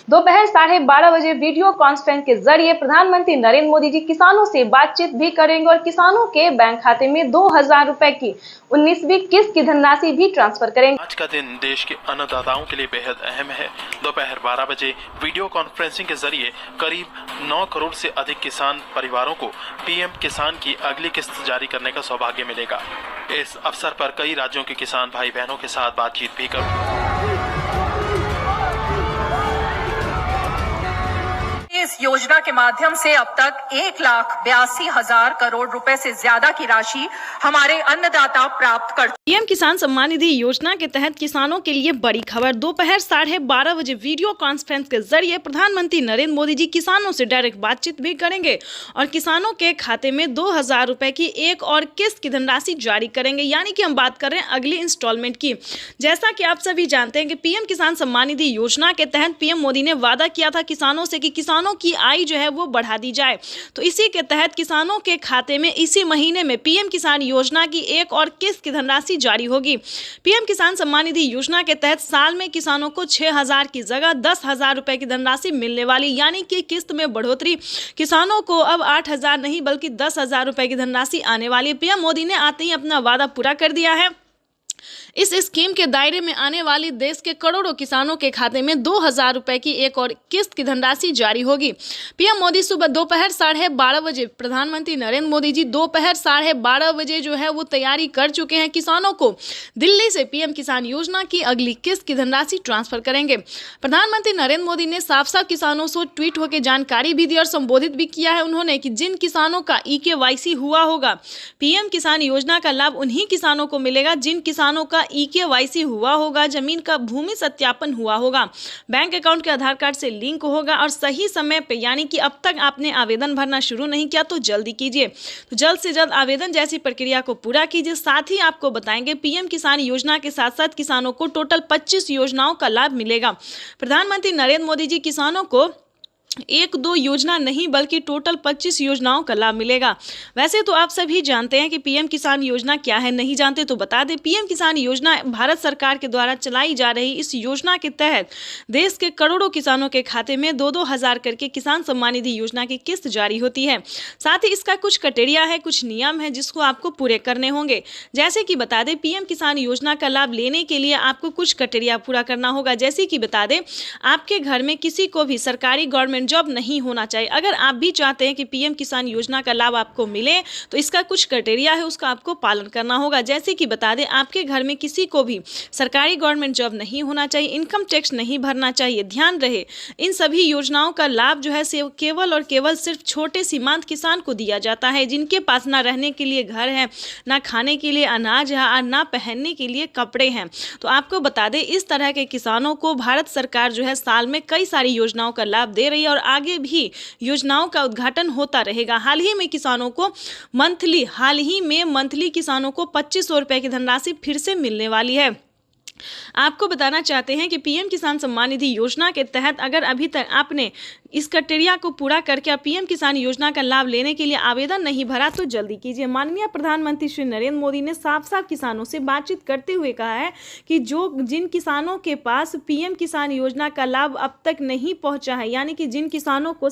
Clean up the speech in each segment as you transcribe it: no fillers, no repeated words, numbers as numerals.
दोपहर 12:30 बजे video conference के जरिए प्रधानमंत्री नरेंद्र मोदी जी किसानों से बातचीत भी करेंगे और किसानों के बैंक खाते में 2,000 रुपए की 19वीं किस्त की धनराशि भी ट्रांसफर करेंगे। आज का दिन देश के अन्नदाताओं के लिए बेहद अहम है। दोपहर 12 बजे वीडियो कॉन्फ्रेंसिंग के जरिए करीब 9 करोड़ से अधिक किसान परिवारों को पीएम किसान की अगली किस्त जारी करने का सौभाग्य मिलेगा। इस अवसर पर कई राज्यों के किसान भाई बहनों के साथ बातचीत भी करेंगे। इस योजना के माध्यम से अब तक 1,82,000 करोड़ रुपए से ज्यादा की राशि हमारे अन्नदाता प्राप्त कर। पीएम किसान सम्मान निधि योजना के तहत किसानों के लिए बड़ी खबर। दोपहर 12:30 बजे वीडियो कॉन्फ्रेंस के जरिए प्रधानमंत्री नरेंद्र मोदी जी किसानों से डायरेक्ट बातचीत भी करेंगे और किसानों के खाते में 2,000 रुपए की एक और किस्त की धनराशि जारी करेंगे, यानी कि हम बात कर रहे हैं अगली इंस्टॉलमेंट की। जैसा कि आप सभी जानते हैं कि पीएम किसान सम्मान निधि योजना के तहत पीएम मोदी ने वादा किया था किसानों से कि किसानों की आय जो है वो बढ़ा दी जाए। तो इसी के तहत किसानों के खाते में इसी महीने में पीएम किसान योजना की एक और किस्त की धनराशि जारी होगी। पीएम किसान सम्मान निधि योजना के तहत साल में किसानों को 6,000 की जगह 10,000 रुपए की धनराशि मिलने वाली, यानी कि किस्त में बढ़ोतरी। किसानों को अब 8,000 नहीं बल्कि 10,000 रुपए की धनराशि आने वाली है। पीएम मोदी ने आते ही अपना वादा पूरा कर दिया है। इस स्कीम के दायरे में आने वाली देश के करोड़ों किसानों के खाते में 2,000 रुपए की एक और किस्त की धनराशि जारी होगी। पीएम मोदी सुबह दोपहर 12:30 बजे, प्रधानमंत्री नरेंद्र मोदी जी दोपहर 12:30 बजे जो है वो तैयारी कर चुके हैं। किसानों को दिल्ली से पीएम किसान योजना की अगली किस्त की धनराशि ट्रांसफर करेंगे। प्रधानमंत्री नरेंद्र मोदी ने साफ साफ किसानों से ट्वीट होकर जानकारी भी दी और संबोधित भी किया है उन्होंने कि जिन किसानों का eKYC हुआ होगा, पीएम किसान योजना का लाभ उन्हीं किसानों को मिलेगा जिन किसानों का eKYC हुआ होगा, जमीन का भूमि सत्यापन हुआ होगा, बैंक अकाउंट के आधार कार्ड से लिंक होगा और सही समय पे, यानी कि अब तक आपने आवेदन भरना शुरू नहीं किया तो जल्दी कीजिए। तो जल्द से जल्द आवेदन जैसी प्रक्रिया को पूरा कीजिए। साथ ही आपको बताएंगे पीएम किसान योजना के साथ साथ किसानों को टोटल 25 योजनाओं का लाभ मिलेगा। प्रधानमंत्री नरेंद्र मोदी जी किसानों को 1-2 योजना नहीं बल्कि टोटल 25 योजनाओं का लाभ मिलेगा। वैसे तो आप सभी जानते हैं कि पीएम किसान योजना क्या है, नहीं जानते तो बता दें। पीएम किसान योजना भारत सरकार के द्वारा चलाई जा रही इस योजना के तहत देश के करोड़ों किसानों के खाते में 2-2 हज़ार करके किसान सम्मान निधि योजना की किस्त जारी होती है। साथ ही इसका कुछ क्राइटेरिया है, कुछ नियम है जिसको आपको पूरे करने होंगे। जैसे कि बता दें, पीएम किसान योजना का लाभ लेने के लिए आपको कुछ क्राइटेरिया पूरा करना होगा। जैसे कि बता दें, आपके घर में किसी को भी सरकारी गवर्नमेंट जॉब नहीं होना चाहिए। अगर आप भी चाहते हैं कि पीएम किसान योजना का लाभ आपको मिले तो इसका कुछ क्राइटेरिया है, उसका आपको पालन करना होगा। जैसे कि बता दें, आपके घर में किसी को भी सरकारी गवर्नमेंट जॉब नहीं होना चाहिए, इनकम टैक्स नहीं भरना चाहिए। ध्यान रहे, इन सभी योजनाओं का लाभ जो है केवल और केवल सिर्फ छोटे सीमांत किसान को दिया जाता है, जिनके पास ना रहने के लिए घर है, ना खाने के लिए अनाज है और ना पहनने के लिए कपड़े हैं। तो आपको बता दें, इस तरह के किसानों को भारत सरकार जो है साल में कई सारी योजनाओं का लाभ दे रही है और आगे भी योजनाओं का उद्घाटन होता रहेगा। हाल ही में मंथली किसानों को 2,500 रुपए की धनराशि फिर से मिलने वाली है। आपको बताना चाहते हैं कि पीएम किसान सम्मान निधि योजना के तहत अगर अभी तक आपने इस क्राइटेरिया को पूरा करके पीएम किसान योजना का लाभ लेने के लिए आवेदन नहीं भरा तो जल्दी कीजिए। माननीय प्रधानमंत्री श्री नरेंद्र मोदी ने साफ साफ किसानों से बातचीत करते हुए कहा है कि जिन किसानों के पास पीएम किसान योजना का लाभ अब तक नहीं पहुंचा है, यानी कि जिन किसानों को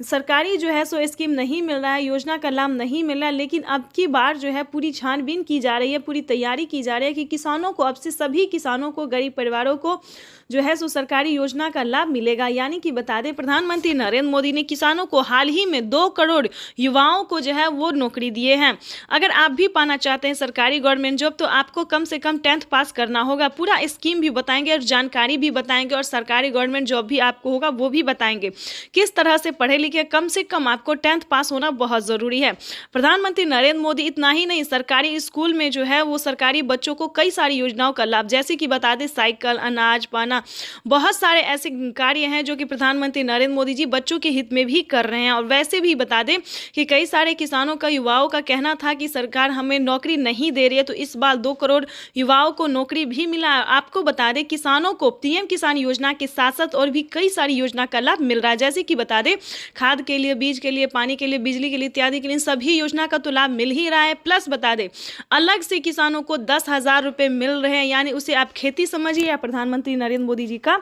सरकारी जो है सो स्कीम नहीं मिल रहा है, योजना का लाभ नहीं मिल रहा है, लेकिन अब की बार जो है पूरी छानबीन की जा रही है, पूरी तैयारी की जा रही है कि किसानों को अब से सभी किसानों को, गरीब परिवारों को जो है सो सरकारी योजना का लाभ मिलेगा। यानी कि बता दें, प्रधानमंत्री नरेंद्र मोदी ने किसानों को हाल ही में 2 करोड़ युवाओं को जो है वो नौकरी दिए हैं। अगर आप भी पाना चाहते हैं सरकारी गवर्नमेंट जॉब तो आपको कम से कम 10th पास करना होगा। पूरा स्कीम भी बताएंगे और जानकारी भी बताएंगे और सरकारी गवर्नमेंट जॉब भी आपको होगा वो भी बताएंगे। किस तरह से पढ़े लिखे, कम से कम आपको 10th पास होना बहुत ज़रूरी है। प्रधानमंत्री नरेंद्र मोदी इतना ही नहीं, सरकारी स्कूल में जो है वो सरकारी बच्चों को कई सारी योजनाओं का लाभ, जैसे कि बता दें साइकिल, अनाज, पाना, बहुत सारे ऐसे कार्य हैं जो कि प्रधानमंत्री नरेंद्र मोदी जी बच्चों के हित में भी कर रहे हैं। और वैसे भी बता दें कि कई सारे किसानों का, युवाओं का कहना था कि सरकार हमें नौकरी नहीं दे रही है, तो इस बार 2 करोड़ युवाओं को नौकरी भी मिला। आपको बता दें, किसानों को पीएम किसान योजना के साथ साथ और भी कई सारी योजना का लाभ मिल रहा है। जैसे कि बता दें, खाद के लिए, बीज के लिए, पानी के लिए, बिजली के लिए इत्यादि के लिए सभी योजना का तो लाभ मिल ही रहा है। प्लस बता दें, अलग से किसानों को 10,000 रुपये मिल रहे हैं, यानी उसे आप खेती समझिए या प्रधानमंत्री नरेंद्र मोदी जी का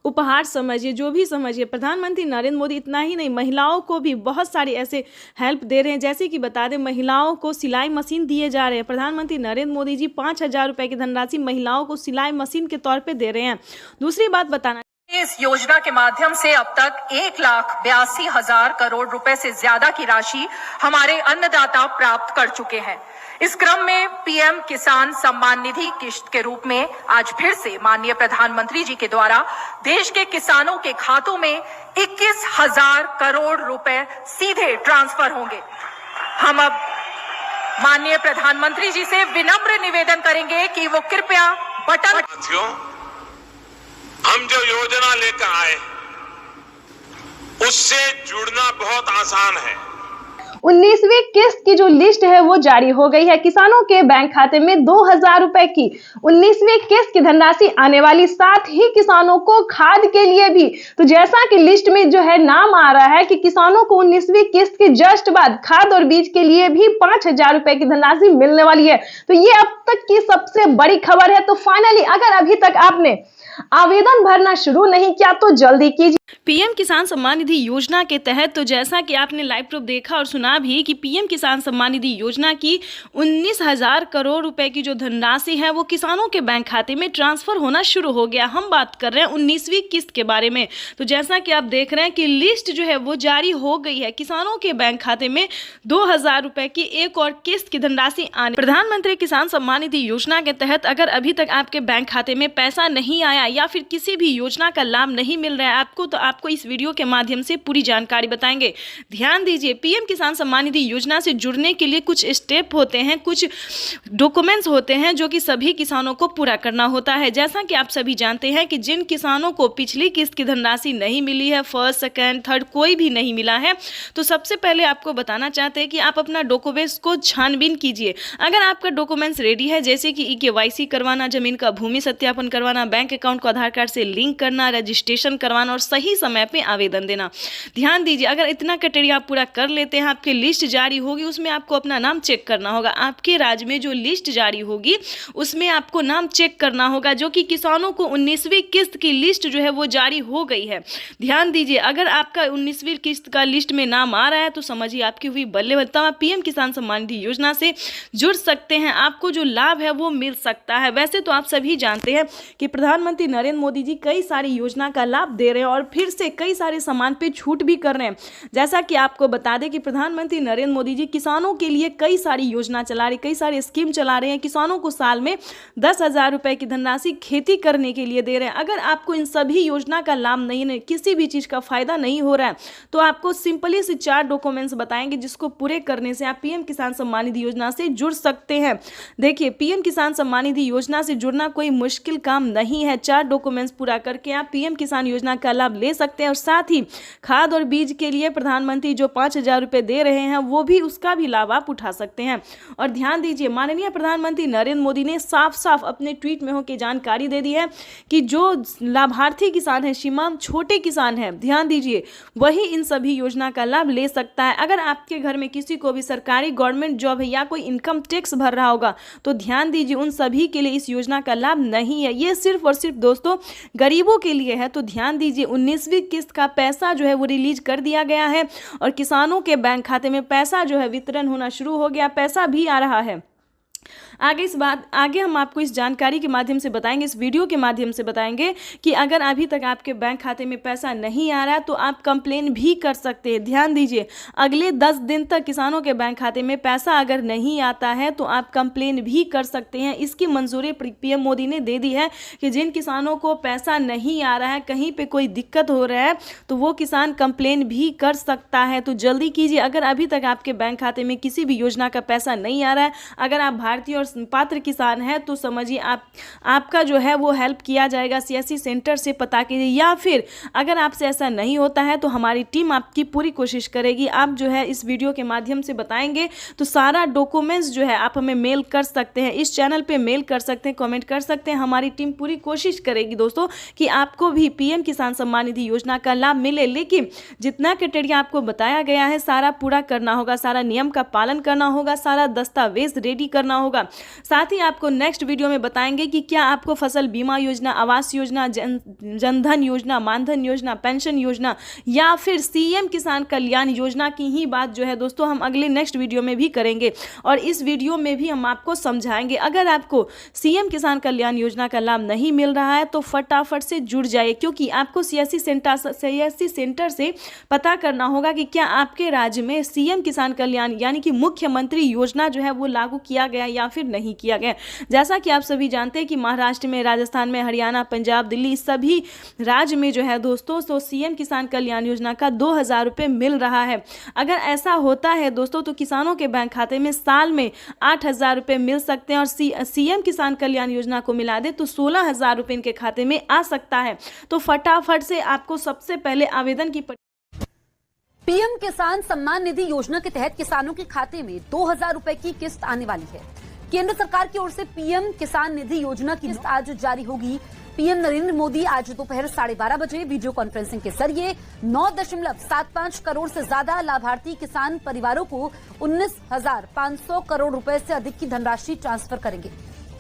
उपहार समझिए, जो भी समझिए, प्रधानमंत्री नरेंद्र मोदी इतना ही नहीं, महिलाओं को भी बहुत सारे ऐसे हेल्प दे रहे हैं। जैसे कि बता दें, महिलाओं को सिलाई मशीन दिए जा रहे हैं। प्रधानमंत्री नरेंद्र मोदी जी 5,000 रुपये की धनराशि महिलाओं को सिलाई मशीन के तौर पे दे रहे हैं। दूसरी बात बताना, इस योजना के माध्यम से अब तक 1,82,000 करोड़ रुपए से ज्यादा की राशि हमारे अन्नदाता प्राप्त कर चुके हैं। इस क्रम में पीएम किसान सम्मान निधि किश्त के रूप में आज फिर से माननीय प्रधानमंत्री जी के द्वारा देश के किसानों के खातों में 21,000 करोड़ रुपए सीधे ट्रांसफर होंगे। हम अब माननीय प्रधानमंत्री जी से विनम्र निवेदन करेंगे कि वो कृपया बटन। हम जो योजना लेकर आए उससे जुड़ना बहुत आसान है। 19वीं किस्त की जो लिस्ट है वो जारी हो गई है। किसानों के बैंक खाते में 2,000 रुपए की 19वीं किस्त की धनराशि आने वाली, साथ ही किसानों को खाद के लिए भी। तो जैसा कि लिस्ट में जो है नाम आ रहा है कि किसानों को 19वीं किस्त के जस्ट बाद खाद और बीज के लिए भी 5,000 रुपए की धनराशि मिलने वाली है। तो ये अब तक की सबसे बड़ी खबर है। तो फाइनली अगर अभी तक आपने आवेदन भरना शुरू नहीं किया तो जल्दी कीजिए। पीएम किसान सम्मान निधि योजना के तहत, तो जैसा कि आपने लाइव प्रूफ देखा और सुना भी कि पीएम किसान सम्मान निधि योजना की 19,000 करोड़ रुपए की जो धनराशि है वो किसानों के बैंक खाते में ट्रांसफर होना शुरू हो गया। हम बात कर रहे हैं 19वीं किस्त के बारे में। तो जैसा कि आप देख रहे हैं कि लिस्ट जो है वो जारी हो गई है। किसानों के बैंक खाते में 2,000 रुपए की एक और किस्त की धनराशि आने। प्रधानमंत्री किसान सम्मान निधि योजना के तहत अगर अभी तक आपके बैंक खाते में पैसा नहीं आया या फिर किसी भी योजना का लाभ नहीं मिल रहा है आपको, तो आपको इस वीडियो के माध्यम से पूरी जानकारी बताएंगे। ध्यान दीजिए, पीएम किसान सम्मान निधि योजना से जुड़ने के लिए कुछ स्टेप होते हैं, कुछ डॉक्यूमेंट्स होते हैं जो कि सभी किसानों को पूरा करना होता है। जैसा कि आप सभी जानते हैं कि जिन किसानों को पिछली किस्त की धनराशि नहीं मिली है, फर्स्ट, सेकेंड, थर्ड कोई भी नहीं मिला है, तो सबसे पहले आपको बताना चाहते हैं कि आप अपना डॉक्यूमेंट्स को छानबीन कीजिए। अगर आपका डॉक्यूमेंट्स रेडी है, जैसे कि KYC करवाना, जमीन का भूमि सत्यापन करवाना, बैंक अकाउंट को आधार कार्ड से लिंक करना, रजिस्ट्रेशन करवाना और सही समय पे आवेदन देना। ध्यान दीजिए, अगर इतना क्राइटेरिया आप पूरा कर लेते हैं, आपकी लिस्ट जारी होगी, उसमें आपको अपना नाम चेक करना होगा। आपके राज्य में जो लिस्ट जारी होगी उसमें आपको नाम चेक करना होगा, जो कि किसानों को 19वीं किस्त की लिस्ट जो है वो जारी हो गई है। ध्यान दीजिए, अगर आपका 19वीं किस्त का लिस्ट में नाम आ रहा है तो समझिए आपकी हुई बल्ले बल्ले। आप पीएम किसान सम्मान निधि योजना से जुड़ सकते हैं, आपको जो लाभ है वो मिल सकता है। वैसे तो आप सभी जानते हैं कि प्रधानमंत्री नरेंद्र मोदी जी कई सारी योजना का लाभ दे रहे हैं और फिर से कई सारे सामान पे छूट भी कर रहे हैं। जैसा कि आपको बता दें कि प्रधानमंत्री नरेंद्र मोदी जी किसानों के लिए कई सारी योजना चला रहे, कई सारे स्कीम चला रहे हैं। किसानों को साल में 10,000 रुपए की धनराशि खेती करने के लिए दे रहे हैं। अगर आपको इन सभी योजना का लाभ नहीं, किसी भी चीज का फायदा नहीं हो रहा है, तो आपको सिंपली से 4 डॉक्यूमेंट्स बताएंगे जिसको पूरे करने से आप पीएम किसान सम्मान निधि योजना से जुड़ सकते हैं। देखिए, पीएम किसान सम्मान निधि योजना से जुड़ना कोई मुश्किल काम नहीं है। 4 डॉक्यूमेंट्स पूरा करके आप पीएम किसान योजना का लाभ ले सकते हैं और साथ ही खाद और बीज के लिए प्रधानमंत्री जो 5,000 रुपए दे रहे हैं वो भी, उसका भी लाभ आप उठा सकते हैं। और ध्यान दीजिए, माननीय प्रधानमंत्री नरेंद्र मोदी ने साफ साफ अपने ट्वीट में होकर जानकारी दे दी है कि जो लाभार्थी किसान है, सीमांत छोटे किसान है, ध्यान दीजिए, वही इन सभी योजना का लाभ ले सकता है। अगर आपके घर में किसी को भी सरकारी गवर्नमेंट जॉब है या कोई इनकम टैक्स भर रहा होगा तो ध्यान दीजिए, उन सभी के लिए इस योजना का लाभ नहीं है। ये सिर्फ और सिर्फ दोस्तों गरीबों के लिए है। तो ध्यान दीजिए, 19वीं किस्त का पैसा जो है वो रिलीज कर दिया गया है और किसानों के बैंक खाते में पैसा जो है वितरण होना शुरू हो गया, पैसा भी आ रहा है। आगे हम आपको इस जानकारी के माध्यम से बताएंगे, इस वीडियो के माध्यम से बताएंगे कि अगर अभी तक आपके बैंक खाते में पैसा नहीं आ रहा है तो आप कंप्लेन भी कर सकते हैं। ध्यान दीजिए, अगले 10 दिन तक किसानों के बैंक खाते में पैसा अगर नहीं आता है तो आप कंप्लेन भी कर सकते हैं। इसकी मंजूरी पीएम मोदी ने दे दी है कि जिन किसानों को पैसा नहीं आ रहा है, कहीं पर कोई दिक्कत हो रहा है, तो वो किसान कंप्लेन भी कर सकता है। तो जल्दी कीजिए, अगर अभी तक आपके बैंक खाते में किसी भी योजना का पैसा नहीं आ रहा है, अगर आप भारतीय और पात्र किसान है तो समझिए आपका जो है वो हेल्प किया जाएगा। CSC सेंटर से पता कीजिए, या फिर अगर आपसे ऐसा नहीं होता है तो हमारी टीम आपकी पूरी कोशिश करेगी। आप जो है इस वीडियो के माध्यम से बताएंगे तो सारा डॉक्यूमेंट्स जो है आप हमें मेल कर सकते हैं, इस चैनल पे मेल कर सकते हैं, कमेंट कर सकते हैं। हमारी टीम पूरी कोशिश करेगी दोस्तों कि आपको भी पीएम किसान सम्मान निधि योजना का लाभ मिले। लेकिन जितना क्राइटेरिया आपको बताया गया है सारा पूरा करना होगा, सारा नियम का पालन करना होगा, सारा दस्तावेज रेडी करना होगा। साथ ही आपको नेक्स्ट वीडियो में बताएंगे कि क्या आपको फसल बीमा योजना, आवास योजना, जनधन योजना, मानधन योजना, पेंशन योजना या फिर सीएम किसान कल्याण योजना की ही बात जो है दोस्तों हम अगले नेक्स्ट वीडियो में भी करेंगे। और इस वीडियो में भी हम आपको समझाएंगे, अगर आपको सीएम किसान कल्याण योजना का लाभ नहीं मिल रहा है तो फटाफट से जुड़ जाइए, क्योंकि आपको सीएससी सेंटर से पता करना होगा कि क्या आपके राज्य में सीएम किसान कल्याण यानी कि मुख्यमंत्री योजना जो है वो लागू किया गया या फिर नहीं किया गया। जैसा कि आप सभी जानते हैं कि महाराष्ट्र में, राजस्थान में, हरियाणा, पंजाब, दिल्ली सभी राज्य में जो है दोस्तों तो सीएम किसान कल्याण योजना का 2000 रुपये मिल रहा है। अगर ऐसा होता है दोस्तों तो किसानों के बैंक खाते में साल में 8000 रुपये मिल सकते हैं और सीएम किसान कल्याण योजना को मिला दे तो 16000 रुपये इनके खाते में आ सकता है। तो फटाफट से आपको सबसे पहले आवेदन की पीएम किसान सम्मान निधि योजना के तहत किसानों के खाते में 2000 रुपए की किस्त आने वाली है। केंद्र सरकार की ओर से पीएम किसान निधि योजना की किस्त आज जारी होगी। पीएम नरेंद्र मोदी आज दोपहर 12:30 बजे वीडियो कॉन्फ्रेंसिंग के जरिए 9.75 करोड़ से ज्यादा लाभार्थी किसान परिवारों को 19,500 करोड़ रुपए से अधिक की धनराशि ट्रांसफर करेंगे।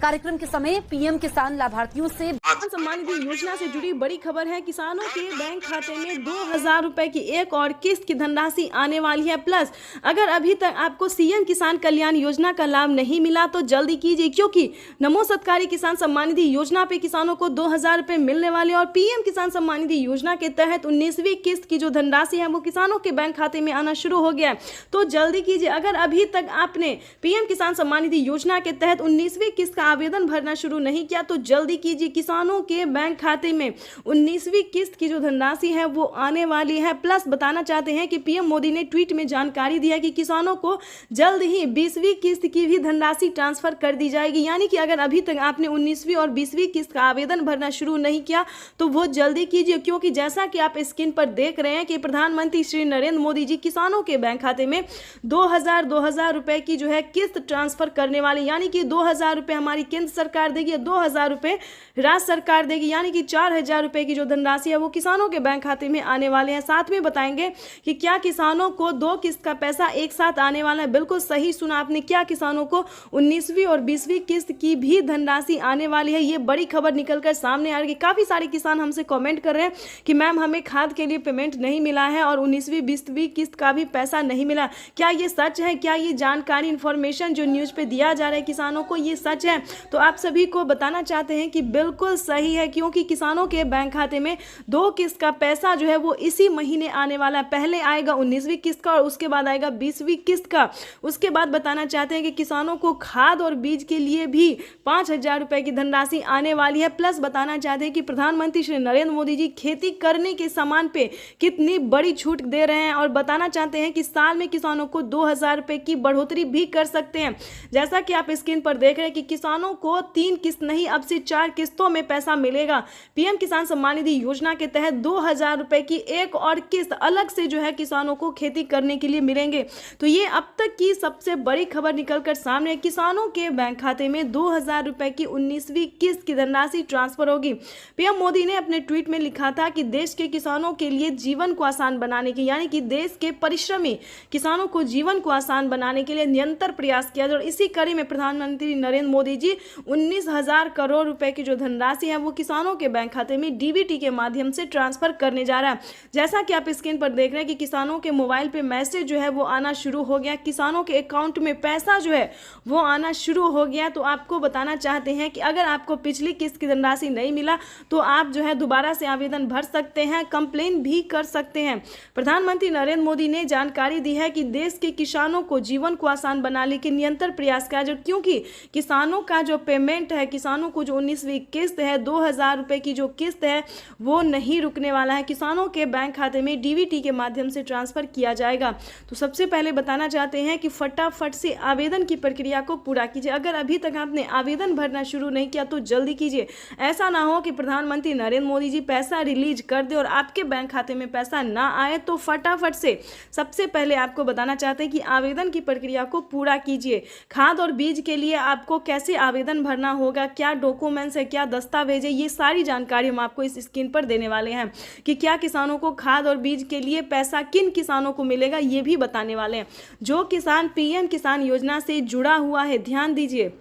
कार्यक्रम के समय पीएम किसान लाभार्थियों से किसान सम्मान निधि योजना से जुड़ी बड़ी खबर है। किसानों के बैंक खाते में 2000 रुपए की एक और किस्त की धनराशि आने वाली है। प्लस अगर अभी तक आपको सीएम किसान कल्याण योजना का लाभ नहीं मिला तो जल्दी कीजिए, क्योंकि नमो सत्कारी किसान सम्मान निधि योजना पे किसानों को 2000 रुपए मिलने वाले और पीएम किसान सम्मान निधि योजना के तहत 19वीं किस्त की जो धनराशि है वो किसानों के बैंक खाते में आना शुरू हो गया है। तो जल्दी कीजिए, अगर अभी तक आपने पीएम किसान सम्मान निधि योजना के तहत 19वीं किस्त का आवेदन भरना शुरू नहीं किया तो जल्दी कीजिए। किसानों के बैंक खाते में 19वीं किस्त की जो धनराशि है वो आने वाली है। प्लस बताना चाहते हैं कि पीएम मोदी ने ट्वीट में जानकारी दी है कि किसानों को जल्द ही 20वीं किस्त की भी धनराशि ट्रांसफर कर दी जाएगी। यानी कि अगर अभी तक आपने 19वीं और 20वीं किस्त का आवेदन भरना शुरू नहीं किया तो वो जल्दी कीजिए, क्योंकि जैसा कि आप स्क्रीन पर देख रहे हैं कि प्रधानमंत्री श्री नरेंद्र मोदी जी किसानों के बैंक खाते में 2000 रुपए की जो है किस्त ट्रांसफर करने वाले, यानी कि 2000 रुपए हमारी केंद्र सरकार देगी, 2000 रुपए राज्य सरकार देगी, यानी कि 4000 रुपए की जो धनराशि है वो किसानों के बैंक खाते में आने वाले हैं। साथ में बताएंगे कि क्या किसानों को 2 किस्त का पैसा एक साथ आने वाला है। बिल्कुल सही सुना आपने, क्या किसानों को 19वीं और 20वीं किस्त की भी धनराशि आने वाली है। ये बड़ी खबर निकलकर सामने आ रही है। काफी सारे किसान हमसे कमेंट कर रहे हैं कि मैम हमें खाद के लिए पेमेंट नहीं मिला है और 19वीं 20वीं किस्त का भी पैसा नहीं मिला। क्या ये सच है? क्या ये जानकारी इंफॉर्मेशन जो न्यूज पे दिया जा रहा है किसानों को ये सच है? तो आप सभी को बताना चाहते हैं कि बिल्कुल सही है, क्योंकि किसानों के बैंक खाते में 2 किस्त का पैसा जो है वो इसी महीने आने वाला है। पहले आएगा 19वीं किस्त का और उसके बाद आएगा 20वीं किस्त का। उसके बाद बताना चाहते हैं कि किसानों को खाद और बीज के लिए भी 5000 रुपए की धनराशि आने वाली है। प्लस बताना चाहते हैं कि प्रधानमंत्री श्री नरेंद्र मोदी जी खेती करने के सामान पे कितनी बड़ी छूट दे रहे हैं और बताना चाहते हैं कि साल में किसानों को 2000 रुपए की बढ़ोतरी भी कर सकते हैं। जैसा कि आप स्क्रीन पर देख रहे हैं कि किसानों को 3 किस्त नहीं अब से 4 किस्तों में पैसा मिलेगा। पीएम किसान सम्मान निधि योजना के तहत 2000 रुपए की एक और किस्त अलग से जो है किसानों को खेती करने के लिए मिलेंगे। तो ये अब तक की सबसे बड़ी खबर निकलकर सामने, किसानों के बैंक खाते में 2000 रुपए की 19वीं किस्त की धनराशि ट्रांसफर होगी। पीएम मोदी ने अपने ट्वीट में लिखा था कि देश के किसानों के लिए जीवन को आसान बनाने की, यानी कि देश के परिश्रमी किसानों को जीवन को आसान बनाने के लिए निरंतर प्रयास किया जाए। और इसी कड़ी में प्रधानमंत्री नरेंद्र मोदी जी 19,000 करोड़ रुपए की जो धनराशि है वो किसानों के बैंक खाते में डीबीटी के माध्यम से ट्रांसफर करने जा रहा है। जैसा कि आप स्क्रीन पर देख रहे हैं कि किसानों के मोबाइल पे मैसेज जो है वो आना शुरू हो गया, किसानों के अकाउंट में पैसा जो है वो आना शुरू हो गया। तो आपको बताना चाहते हैं कि अगर आपको पिछली किस्त की धनराशि नहीं मिला तो आप जो है दोबारा से आवेदन भर सकते हैं, कंप्लेन भी कर सकते हैं। प्रधानमंत्री नरेंद्र मोदी ने जानकारी दी है कि देश के किसानों को जीवन को आसान बनाने के निरंतर प्रयास किया जाए, क्योंकि किसानों का जो पेमेंट है, किसानों को जो 19वीं किस्त है 2000 रुपए की जो किस्त है वो नहीं रुकने वाला है, किसानों के बैंक खाते में डीबीटी के माध्यम से ट्रांसफर किया जाएगा। तो सबसे पहले बताना चाहते हैं कि फटाफट से आवेदन की प्रक्रिया को पूरा कीजिए। अगर अभी तक आपने आवेदन भरना शुरू नहीं किया तो जल्दी कीजिए। ऐसा ना हो कि प्रधानमंत्री नरेंद्र मोदी जी पैसा रिलीज कर दे और आपके बैंक खाते में पैसा ना आए। तो फटाफट से सबसे पहले आपको बताना चाहते हैं कि आवेदन की प्रक्रिया को पूरा कीजिए। खाद और बीज के लिए आपको कैसे आवेदन भरना होगा, क्या डॉक्यूमेंट्स है, क्या दस्तावेज है, ये सारी जानकारी हम आपको इस स्क्रीन पर देने वाले हैं। कि क्या किसानों को खाद और बीज के लिए पैसा किन किसानों को मिलेगा ये भी बताने वाले हैं। जो किसान पीएम किसान योजना से जुड़ा हुआ है, ध्यान दीजिए,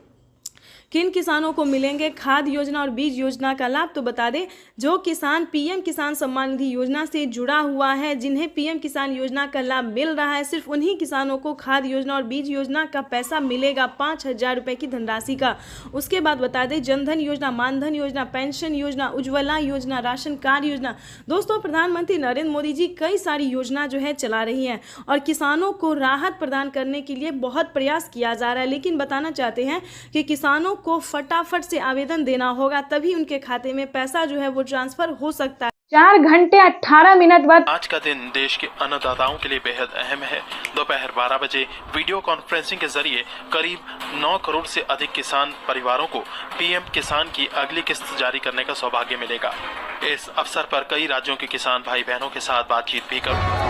किन किसानों को मिलेंगे खाद योजना और बीज योजना का लाभ। तो बता दें, जो किसान पीएम किसान सम्मान निधि योजना से जुड़ा हुआ है, जिन्हें पीएम किसान योजना का लाभ मिल रहा है, सिर्फ उन्हीं किसानों को खाद योजना और बीज योजना का पैसा मिलेगा 5,000 रुपये की धनराशि का। उसके बाद बता दें, जनधन योजना, मानधन योजना, पेंशन योजना, उज्ज्वला योजना, राशन कार्ड योजना। दोस्तों, प्रधानमंत्री नरेंद्र मोदी जी कई सारी योजना जो है चला रही हैं और किसानों को राहत प्रदान करने के लिए बहुत प्रयास किया जा रहा है। लेकिन बताना चाहते हैं कि किसानों को फटाफट से आवेदन देना होगा, तभी उनके खाते में पैसा जो है वो ट्रांसफर हो सकता है। 4 घंटे 18 मिनट बाद आज का दिन देश के अन्नदाताओं के लिए बेहद अहम है। दोपहर 12 बजे वीडियो कॉन्फ्रेंसिंग के जरिए करीब 9 करोड़ से अधिक किसान परिवारों को पीएम किसान की अगली किस्त जारी करने का सौभाग्य मिलेगा। इस अवसर पर कई राज्यों के किसान भाई बहनों के साथ बातचीत भी करूंगा।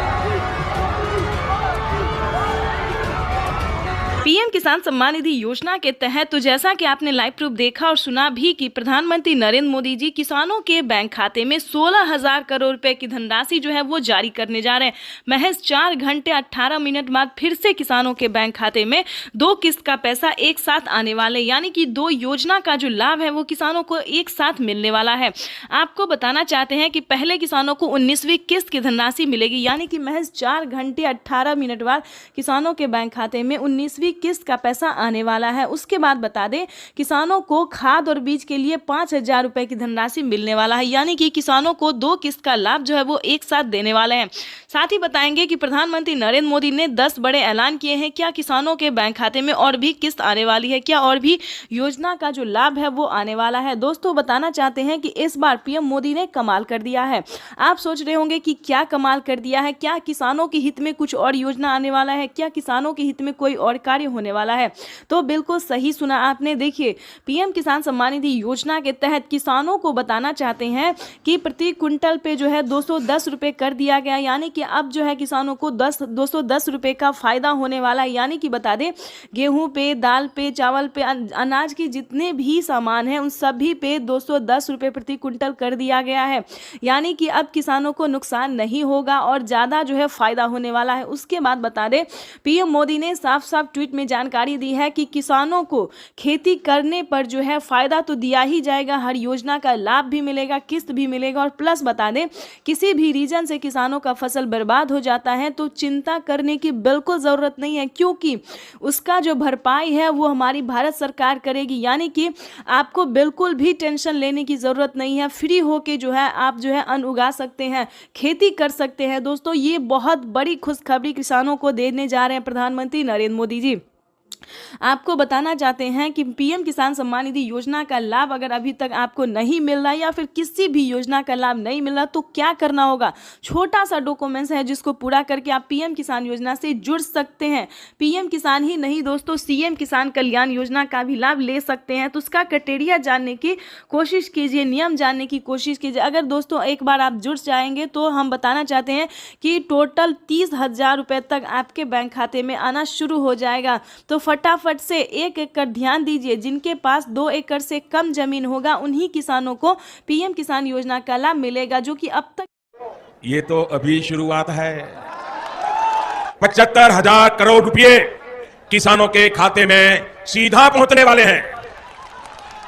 पीएम किसान सम्मान निधि योजना के तहत तो जैसा कि आपने लाइव प्रूफ देखा और सुना भी कि प्रधानमंत्री नरेंद्र मोदी जी किसानों के बैंक खाते में 16,000 करोड़ रुपए की धनराशि जो है वो जारी करने जा रहे हैं। महज 4 घंटे 18 मिनट बाद फिर से किसानों के बैंक खाते में 2 किस्त का पैसा एक साथ आने वाले, यानी कि 2 योजना का जो लाभ है वो किसानों को एक साथ मिलने वाला है। आपको बताना चाहते हैं कि पहले किसानों को 19वीं किस्त की धनराशि मिलेगी, यानी कि महज 4 घंटे 18 मिनट बाद किसानों के बैंक खाते में 19वीं किस्त का पैसा आने वाला है। उसके बाद बता दें, किसानों को खाद और बीज के लिए 5,000 रुपए की धनराशि मिलने वाला है, यानी कि किसानों को 2 किस्त का लाभ जो है वो एक साथ देने वाले हैं। साथ ही बताएंगे कि प्रधानमंत्री नरेंद्र मोदी ने 10 बड़े ऐलान किए हैं। क्या किसानों के बैंक खाते में और भी किस्त आने वाली है, क्या और भी योजना का जो लाभ है वो आने वाला है। दोस्तों, बताना चाहते हैं कि इस बार पीएम मोदी ने कमाल कर दिया है। आप सोच रहे होंगे कि क्या कमाल कर दिया है, क्या किसानों के हित में कुछ और योजना आने वाला है, क्या किसानों के हित में कोई और कार्य होने वाला है। तो बिल्कुल सही सुना आपने। देखिए, पीएम किसान सम्मान निधि योजना के तहत किसानों को बताना चाहते हैं कि प्रति क्विंटल पे जो है 210 रुपए कर दिया गया, यानी कि अब जो है किसानों को 210 रुपए का फायदा होने वाला है। यानी कि बता दें, गेहूं पे, दाल पे, चावल पे, अनाज के जितने भी सामान हैं उन सभी पे 210 रुपए प्रति क्विंटल कर दिया गया है, यानी कि अब किसानों को नुकसान नहीं होगा और ज्यादा जो है फायदा होने वाला है। उसके बाद बता दें, पीएम मोदी ने साफ साफ ट्वीट में जानकारी दी है कि किसानों को खेती करने पर जो है फायदा तो दिया ही जाएगा, हर योजना का लाभ भी मिलेगा, किस्त भी मिलेगा और प्लस बता दें, किसी भी रीजन से किसानों का फसल बर्बाद हो जाता है तो चिंता करने की बिल्कुल जरूरत नहीं है, क्योंकि उसका जो भरपाई है वो हमारी भारत सरकार करेगी। यानी कि आपको बिल्कुल भी टेंशन लेने की जरूरत नहीं है, फ्री होके जो है आप जो है अन्न उगा सकते हैं, खेती कर सकते हैं। दोस्तों, ये बहुत बड़ी खुशखबरी किसानों को देने जा रहे हैं प्रधानमंत्री नरेंद्र मोदी जी। आपको बताना चाहते हैं कि पीएम किसान सम्मान निधि योजना का लाभ अगर अभी तक आपको नहीं मिल रहा या फिर किसी भी योजना का लाभ नहीं मिल रहा तो क्या करना होगा। छोटा सा डॉक्यूमेंट्स है जिसको पूरा करके आप पीएम किसान योजना से जुड़ सकते हैं। पीएम किसान ही नहीं दोस्तों, सीएम किसान कल्याण योजना का भी लाभ ले सकते हैं। तो उसका क्राइटेरिया जानने की कोशिश कीजिए, नियम जानने की कोशिश कीजिए। अगर दोस्तों एक बार आप जुड़ जाएंगे तो हम बताना चाहते हैं कि टोटल 30,000 रुपये तक आपके बैंक खाते में आना शुरू हो जाएगा। तो फटाफट से 1 एकड़ ध्यान दीजिए, जिनके पास 2 एकड़ से कम जमीन होगा उन्हीं किसानों को पीएम किसान योजना का लाभ मिलेगा, जो कि अब तक ये तो अभी शुरुआत है। 75,000 करोड़ रुपए किसानों के खाते में सीधा पहुंचने वाले हैं।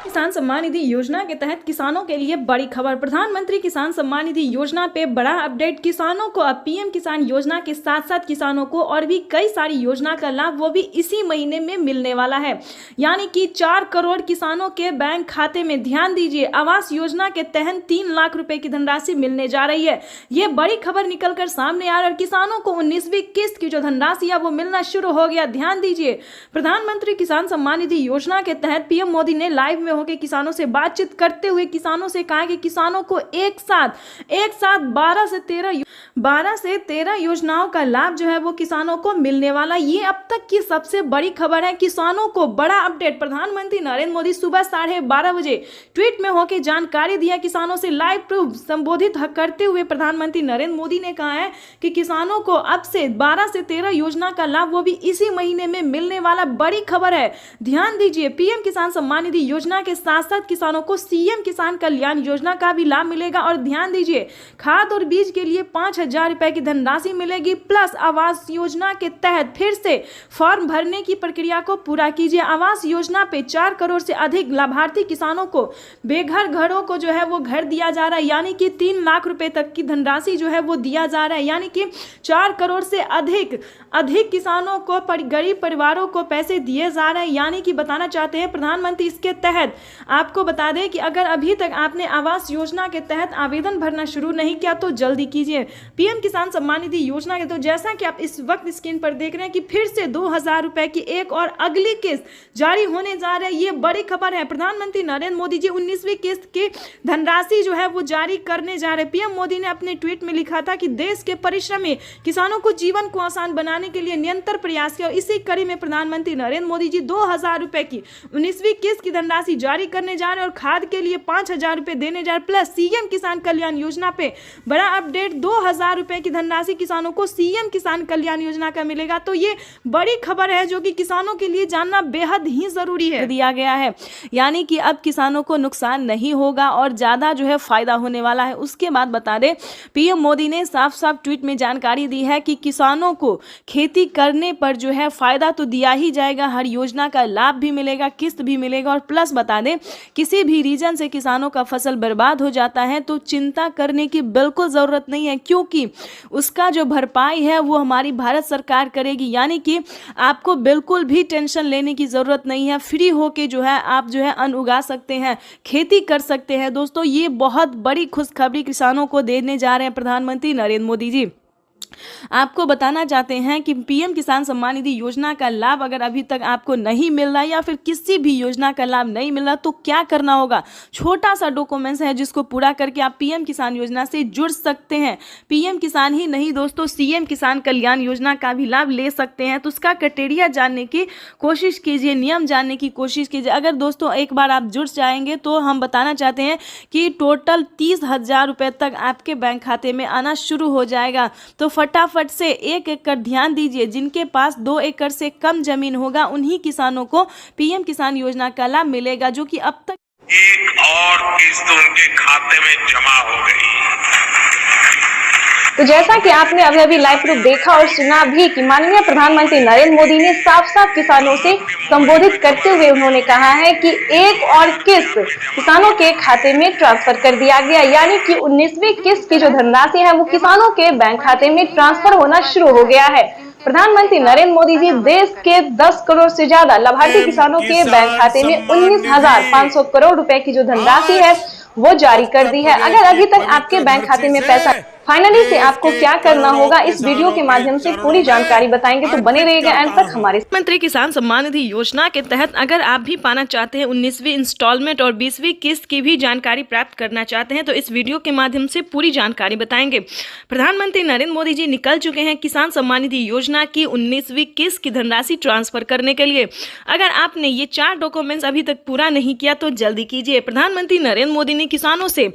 किसान सम्मान निधि योजना के तहत किसानों के लिए बड़ी खबर। प्रधानमंत्री किसान सम्मान निधि योजना पे बड़ा अपडेट। किसानों को अब पीएम किसान योजना के साथ साथ किसानों को और भी कई सारी योजना का लाभ वो भी इसी महीने में मिलने वाला है। यानी कि 4 करोड़ किसानों के बैंक खाते में, ध्यान दीजिए, आवास योजना के तहत 3 लाख रुपए की धनराशि मिलने जा रही है। ये बड़ी खबर निकलकर सामने आ रही है और किसानों को 19वीं किस्त की जो धनराशि है वो मिलना शुरू हो गया। ध्यान दीजिए, प्रधानमंत्री किसान सम्मान निधि योजना के तहत पीएम मोदी ने लाइव में के किसानों से बातचीत करते हुए किसानों से कहा कि किसानों को एक साथ 12 से 13 योजनाओं का लाभ जो है वो किसानों को मिलने वाला। ये अब तक की सबसे बड़ी खबर है। किसानों को बड़ा अपडेट। प्रधानमंत्री नरेंद्र मोदी सुबह 12:30 बजे ट्वीट में होकर जानकारी दिया। किसानों से लाइव प्रूफ संबोधित करते हुए प्रधानमंत्री नरेंद्र मोदी ने कहा है कि किसानों को अब से 12 से 13 योजना का लाभ वो भी इसी महीने में मिलने वाला। बड़ी खबर है, ध्यान दीजिए। पीएम किसान सम्मान निधि योजना के के साथ साथ किसानों को सीएम किसान कल्याण योजना का भी लाभ मिलेगा। और ध्यान दीजिए, खाद और बीज के लिए 5,000 रुपए की धनराशि मिलेगी, प्लस आवास योजना के तहत फिर से फॉर्म भरने की प्रक्रिया को पूरा कीजिए। आवास योजना पे 4 करोड़ से अधिक लाभार्थी किसानों को बेघर घरों को जो है वो घर दिया जा रहा है, यानी कि 3 लाख रुपए तक की धनराशि जो है वो दिया जा रहा है, यानी कि 4 करोड़ से अधिक किसानों को, गरीब परिवारों को पैसे दिए जा रहे हैं। यानी कि बताना चाहते हैं प्रधानमंत्री इसके तहत आपको बता दें कि अगर अभी तक आपने आवास योजना के तहत आवेदन भरना शुरू नहीं किया तो जल्दी कीजिए। पीएम किसान सम्मान निधि योजना के तो जैसा कि आप इस वक्त स्क्रीन पर देख रहे हैं कि फिर से 2,000 रुपए की एक और अगली किस्त जारी होने जा रही है। ये बड़ी खबर है। प्रधानमंत्री नरेंद्र मोदी जी 19वीं किस्त की धनराशि जो है वो जारी करने जा रहे हैं। पीएम मोदी ने अपने ट्वीट में लिखा था कि देश के परिश्रमी किसानों को जीवन को आसान बनाने के लिए निरंतर प्रयास किया। इसी कड़ी में प्रधानमंत्री नरेंद्र मोदी जी 2,000 रुपए की 19वीं किस्त की धनराशि जारी करने जा रहे हैं और खाद के लिए 5,000 रुपए देने जा रहे हैं। प्लस सीएम किसान कल्याण योजना पे बड़ा अपडेट, 2,000 रुपए की धनराशि किसानों को सीएम किसान कल्याण योजना का मिलेगा। तो ये बड़ी खबर है जो कि किसानों के लिए जानना बेहद ही जरूरी है। दिया गया है, यानी कि अब किसानों को नुकसान नहीं होगा और ज्यादा जो है फायदा होने वाला है। उसके बाद बता दें, पीएम मोदी ने साफ साफ ट्वीट में जानकारी दी है कि किसानों को खेती करने पर जो है फायदा तो दिया ही जाएगा, हर योजना का लाभ भी मिलेगा, किस्त भी मिलेगा। और प्लस बता दें, किसी भी रीजन से किसानों का फसल बर्बाद हो जाता है तो चिंता करने की बिल्कुल जरूरत नहीं है, क्योंकि उसका जो भरपाई है वो हमारी भारत सरकार करेगी। यानी कि आपको बिल्कुल भी टेंशन लेने की जरूरत नहीं है। फ्री होके जो है आप जो है अन्न उगा सकते हैं, खेती कर सकते हैं। दोस्तों, ये बहुत बड़ी खुशखबरी किसानों को देने जा रहे हैं प्रधानमंत्री नरेंद्र मोदी जी। आपको बताना चाहते हैं कि पीएम किसान सम्मान निधि योजना का लाभ अगर अभी तक आपको नहीं मिल रहा या फिर किसी भी योजना का लाभ नहीं मिल रहा तो क्या करना होगा। छोटा सा डॉक्यूमेंट्स है जिसको पूरा करके आप पीएम किसान योजना से जुड़ सकते हैं। पीएम किसान ही नहीं दोस्तों, सीएम किसान कल्याण योजना का भी लाभ ले सकते हैं। तो उसका क्राइटेरिया जानने की कोशिश कीजिए, नियम जानने की कोशिश कीजिए। अगर दोस्तों एक बार आप जुड़ जाएंगे तो हम बताना चाहते हैं कि टोटल 30,000 रुपये तक आपके बैंक खाते में आना शुरू हो जाएगा। तो फटाफट से 1 एकड़ ध्यान दीजिए, जिनके पास 2 एकड़ से कम जमीन होगा उन्हीं किसानों को पीएम किसान योजना का लाभ मिलेगा, जो कि अब तक एक और किस्त उनके खाते में जमा हो गई। तो जैसा कि आपने अभी लाइव प्रूफ देखा और सुना भी कि माननीय प्रधानमंत्री नरेंद्र मोदी ने साफ साफ किसानों से संबोधित करते हुए उन्होंने कहा है कि एक और किस्त किसानों के खाते में ट्रांसफर कर दिया गया, यानी कि 19वीं किस्त की जो धनराशि है वो किसानों के बैंक खाते में ट्रांसफर होना शुरू हो गया है। प्रधानमंत्री नरेंद्र मोदी जी देश के 10 करोड़ से ज्यादा लाभार्थी किसानों के बैंक खाते में 19,500 करोड़ रुपए की जो धनराशि है वो जारी कर दी है। अगर अभी तक आपके बैंक खाते में पैसा फाइनली से आपको क्या करना होगा, इस वीडियो के माध्यम से पूरी जानकारी बताएंगे, तो बने रहिएगा एंड तक हमारे। प्रधानमंत्री किसान सम्मान निधि योजना के तहत अगर आप भी पाना चाहते हैं 19वीं इंस्टॉलमेंट और 20वीं किस्त की भी जानकारी प्राप्त करना चाहते हैं तो इस वीडियो के माध्यम से पूरी जानकारी बताएंगे। प्रधानमंत्री नरेंद्र मोदी जी निकल चुके हैं किसान सम्मान निधि योजना की 19वीं किस्त की धनराशि ट्रांसफर करने के लिए। अगर आपने ये 4 डॉक्यूमेंट्स अभी तक पूरा नहीं किया तो जल्दी कीजिए। प्रधानमंत्री नरेंद्र मोदी ने किसानों से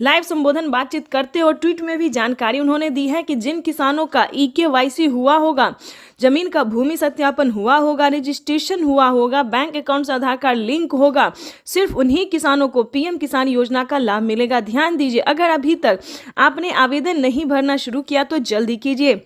लाइव संबोधन बातचीत करते और ट्वीट में भी जानकारी उन्होंने दी है कि जिन किसानों का EKYC हुआ होगा, जमीन का भूमि सत्यापन हुआ होगा, रजिस्ट्रेशन हुआ होगा, बैंक अकाउंट से आधार कार्ड लिंक होगा, सिर्फ उन्हीं किसानों को पीएम किसान योजना का लाभ मिलेगा। ध्यान दीजिए, अगर अभी तक आपने आवेदन नहीं भरना शुरू किया तो जल्दी कीजिए।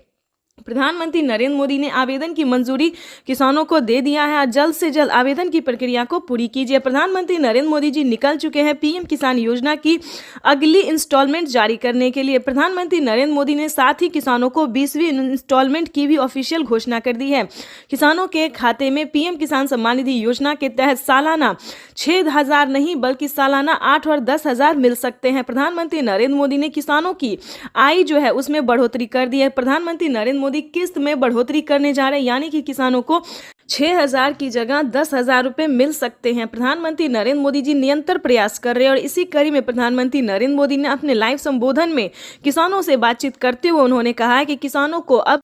प्रधानमंत्री नरेंद्र मोदी ने आवेदन की मंजूरी किसानों को दे दिया है। जल्द से जल्द आवेदन की प्रक्रिया को पूरी कीजिए। प्रधानमंत्री नरेंद्र मोदी जी निकल चुके हैं पीएम किसान योजना की अगली इंस्टॉलमेंट जारी करने के लिए। प्रधानमंत्री नरेंद्र मोदी ने साथ ही किसानों को 20वीं इंस्टॉलमेंट की भी ऑफिशियल घोषणा कर दी है। किसानों के खाते में पीएम किसान सम्मान निधि योजना के तहत सालाना 6,000 नहीं बल्कि सालाना 8 और 10,000 मिल सकते हैं। प्रधानमंत्री नरेंद्र मोदी ने किसानों की आय जो है उसमें बढ़ोतरी कर दी है। प्रधानमंत्री नरेंद्र मोदी किस्त में बढ़ोतरी करने जा रहे हैं, यानी कि किसानों को 6,000 की जगह 10,000 रुपए मिल सकते हैं। प्रधानमंत्री नरेंद्र मोदी जी निरंतर प्रयास कर रहे हैं और इसी कड़ी में प्रधानमंत्री नरेंद्र मोदी ने अपने लाइव संबोधन में किसानों से बातचीत करते हुए उन्होंने कहा है कि किसानों को अब